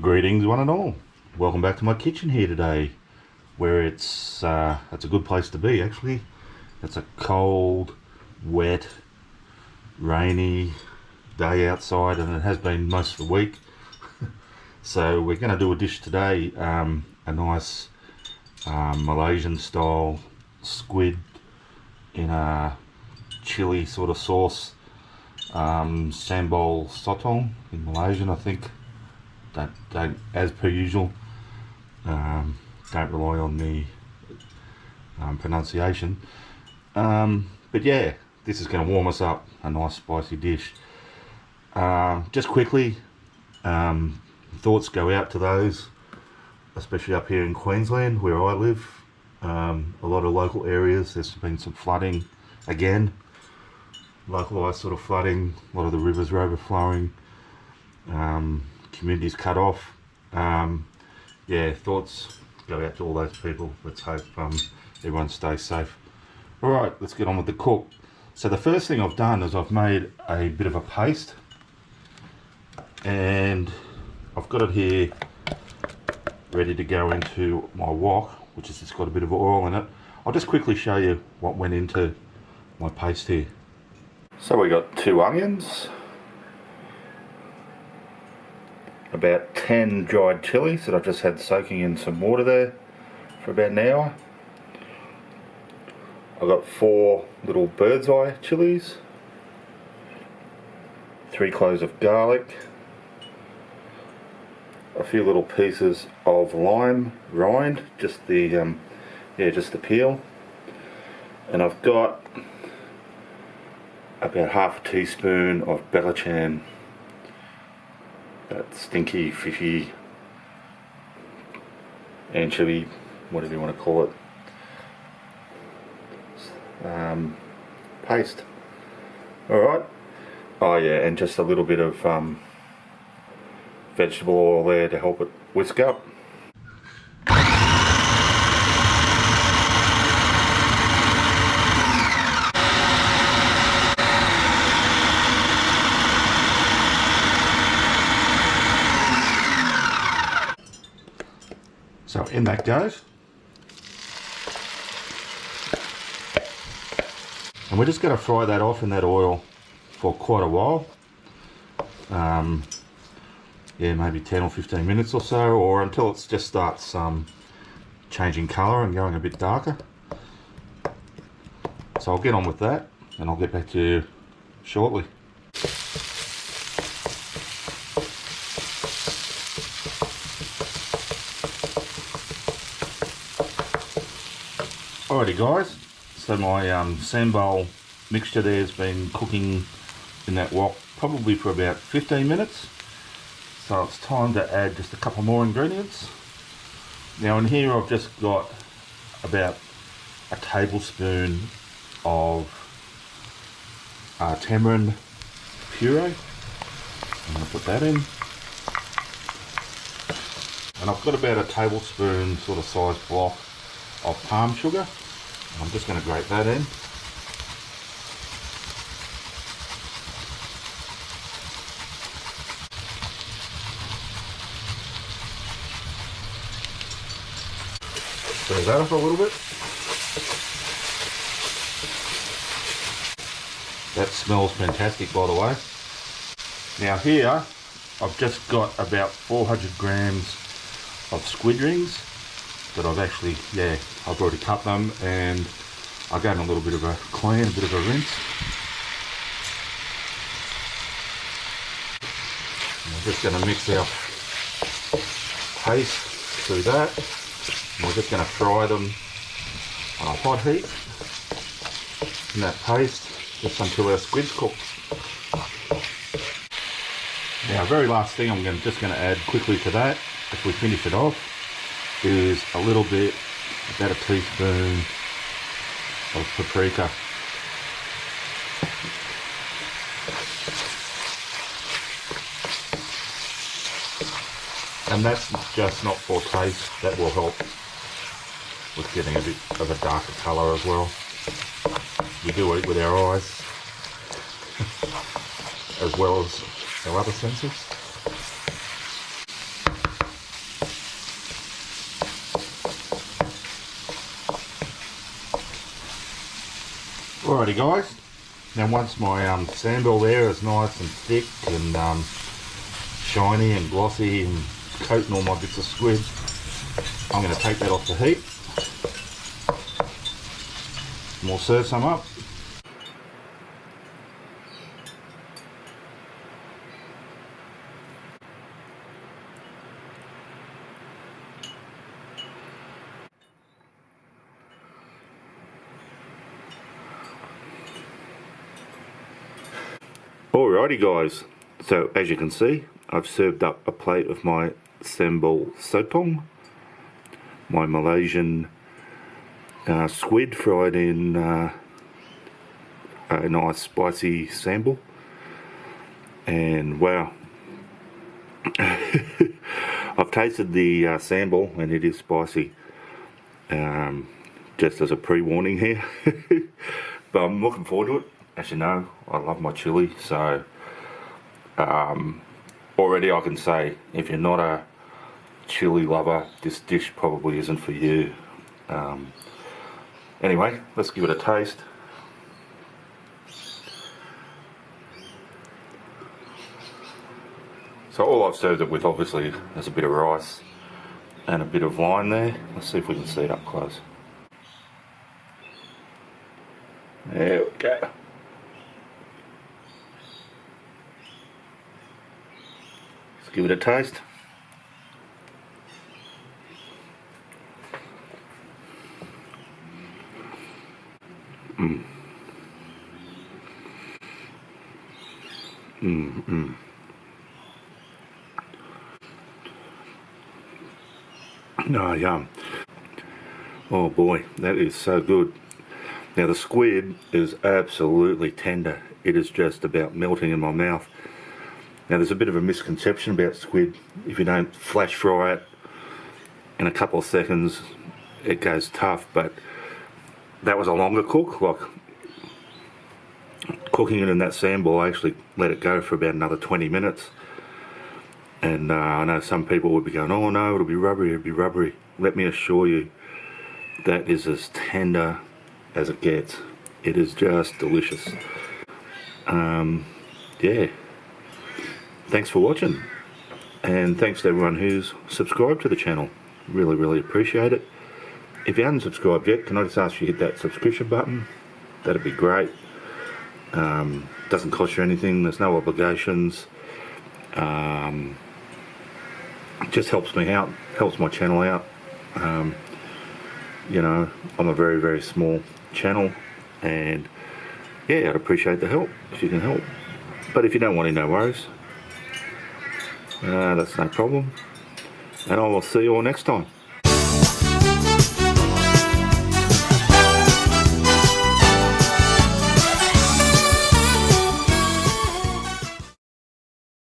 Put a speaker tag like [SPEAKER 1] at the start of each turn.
[SPEAKER 1] Greetings one and all. Welcome back to my kitchen here today, where it's a good place to be actually. It's a cold, wet, rainy day outside, and it has been most of the week. So we're going to do a dish today, a nice Malaysian style squid in a chili sort of sauce. Sambal Sotong in Malaysian, I think. Don't, as per usual, don't rely on the pronunciation. But yeah, this is going to warm us up, a nice spicy dish. Just quickly, thoughts go out to those, especially up here in Queensland where I live. A lot of local areas, there's been some flooding again, localised sort of flooding, a lot of the rivers are overflowing. Communities cut off. Yeah, thoughts go out to all those people. Let's hope everyone stays safe. Alright, let's get on with the cook. So the first thing I've done is I've made a bit of a paste, and I've got it here ready to go into my wok, which has just got a bit of oil in it. I'll just quickly show you what went into my paste here. So we got 2 onions, about 10 dried chilies that I've just had soaking in some water there for about an hour. I've got 4 little bird's eye chilies, 3 cloves of garlic, a few little pieces of lime rind, just the peel, and I've got about half a teaspoon of Belacan, that stinky, fishy anchovy, whatever you want to call it, paste. Alright. Oh yeah, and just a little bit of vegetable oil there to help it whisk up. So in that goes. And we're just going to fry that off in that oil for quite a while. Yeah, maybe 10 or 15 minutes or so, or until it just starts changing colour and going a bit darker. So I'll get on with that and I'll get back to you shortly. Alrighty guys, so my sambal mixture there has been cooking in that wok probably for about 15 minutes. So it's time to add just a couple more ingredients. Now in here I've just got about a tablespoon of tamarind puree. I'm going to put that in. And I've got about a tablespoon sort of size block of palm sugar. I'm just going to grate that in. Stir that up a little bit. That smells fantastic, by the way. Now here I've just got about 400 grams of squid rings that I've actually, I've already cut them, and I gave them a little bit of a clean, a bit of a rinse. And we're just going to mix our paste through that. And we're just going to fry them on a hot heat in that paste just until our squid's cooked. Now, very last thing I'm just going to add quickly to that, if we finish it off, is a little bit, about a teaspoon of paprika. And that's just not for taste, that will help with getting a bit of a darker colour as well. We do eat with our eyes as well as our other senses. Alrighty guys, now once my sambal there is nice and thick and shiny and glossy and coating all my bits of squid, I'm going to take that off the heat and we'll serve some up. Alrighty guys, so as you can see, I've served up a plate of my Sambal Sotong, my Malaysian squid fried in a nice spicy sambal, and wow, I've tasted the sambal and it is spicy, just as a pre-warning here, but I'm looking forward to it. As you know, I love my chili, so already I can say if you're not a chili lover, this dish probably isn't for you. Anyway, let's give it a taste. So all I've served it with obviously is a bit of rice and a bit of lime there. Let's see if we can see it up close. There we go. Give it a taste. Oh, yum. Oh boy, that is so good. Now the squid is absolutely tender. It is just about melting in my mouth. Now there's a bit of a misconception about squid. If you don't flash fry it in a couple of seconds, it goes tough, but that was a longer cook. Like cooking it in that sambal, I actually let it go for about another 20 minutes. And I know some people would be going, oh no, it'll be rubbery, it'll be rubbery. Let me assure you, that is as tender as it gets. It is just delicious. Yeah. Thanks for watching, and thanks to everyone who's subscribed to the channel. Really appreciate it. If you haven't subscribed yet, can I just ask you to hit that subscription button? That'd be great. Doesn't cost you anything, there's no obligations. It just helps me out, helps my channel out. You know, I'm a very small channel, and yeah, I'd appreciate the help if you can help. But if you don't want to, no worries. That's no problem, and I will see you all next time.